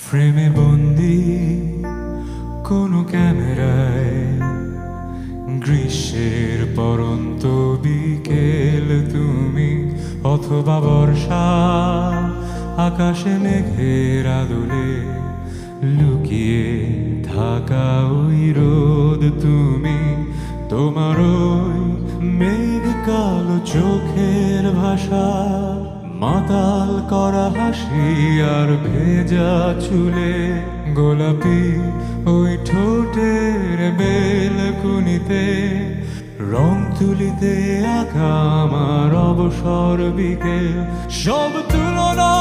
ফ্রেমে বন্দি কোনো ক্যামেরায়, গ্রীষ্মের পরন্ত বিকেল তুমি, অথবা বর্ষা আকাশে মেঘের আদলে লুকিয়ে থাকা ওই রোদ তুমি। তোমার ওই মেঘ কালো চোখের ভাষা, মাতাল করা হাসি আর ভেজা চুলে, গোলাপি ওই ঠোঁটের বেলকুনিতে, রং তুলিতে আঁকা আমার অবসর বিকেল। সব তুলনা